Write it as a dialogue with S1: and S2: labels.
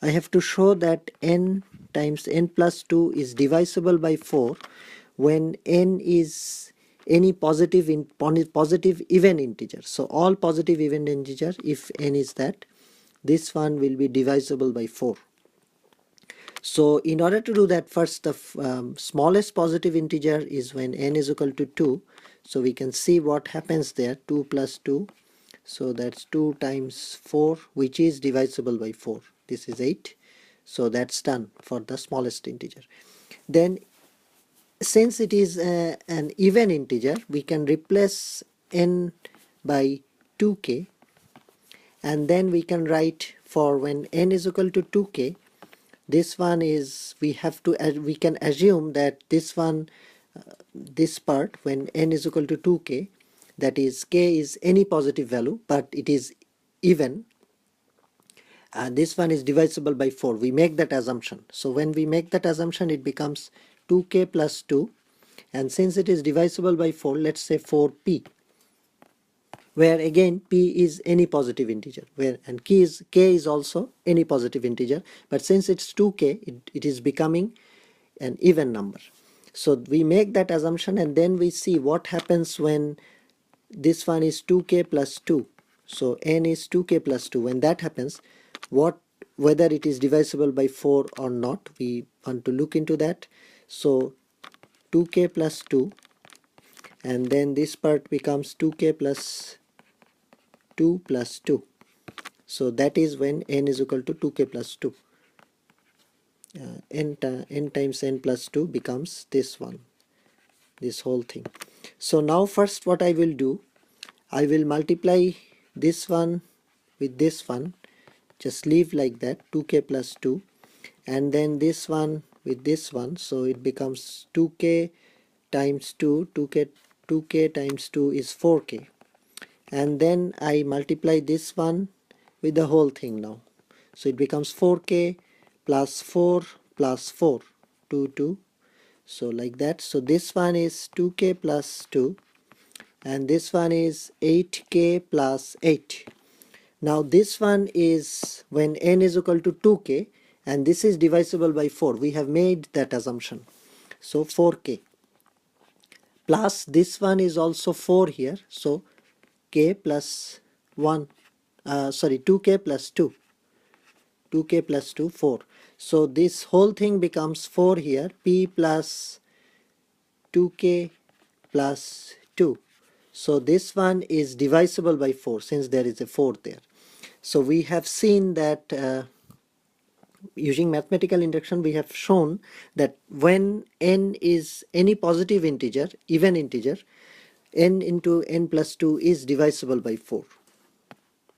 S1: I have to show that n times n plus 2 is divisible by 4 when n is any positive even integer. So all positive even integer, if n is that, this one will be divisible by 4. So in order to do that, first the smallest positive integer is when n is equal to 2. So we can see what happens there, 2 plus 2. So that's 2 times 4, which is divisible by 4. This is 8. So that's done for the smallest integer. Then since it is an even integer, we can replace n by 2k, and then we can write for when n is equal to 2k, this one is, we can assume that this one, this part when n is equal to 2k, that is k is any positive value but it is even, this one is divisible by 4. We make that assumption. So when we make that assumption, it becomes 2k plus 2, and since it is divisible by 4, let's say 4p, where again p is any positive integer, where and k is also any positive integer, but since it's 2k, it is becoming an even number. So we make that assumption, and then we see what happens when this one is 2k plus 2. So n is 2k plus 2. When that happens, whether it is divisible by 4 or not, we want to look into that. So 2k plus 2, and then this part becomes 2k plus 2 plus 2. So that is when n is equal to 2k plus 2. N times n plus 2 becomes this one, this whole thing. So now first what I will do, I will multiply this one with this one, just leave like that, 2k plus 2, and then this one with this one, so it becomes 2k times 2, 2k times 2 is 4k, and then I multiply this one with the whole thing now, so it becomes 4k plus 4 plus 4, 2 2, so like that. So this one is 2k plus 2, and this one is 8k plus 8. Now this one is when n is equal to 2k, and this is divisible by 4. We have made that assumption. So 4k plus this one is also 4 here, so k plus 1, 2k plus 2, 2k plus 2, 4. So this whole thing becomes 4 here, p plus 2k plus 2. So this one is divisible by 4 since there is a 4 there. So we have seen that using mathematical induction, we have shown that when n is any positive integer, even integer, n into n plus 2 is divisible by 4.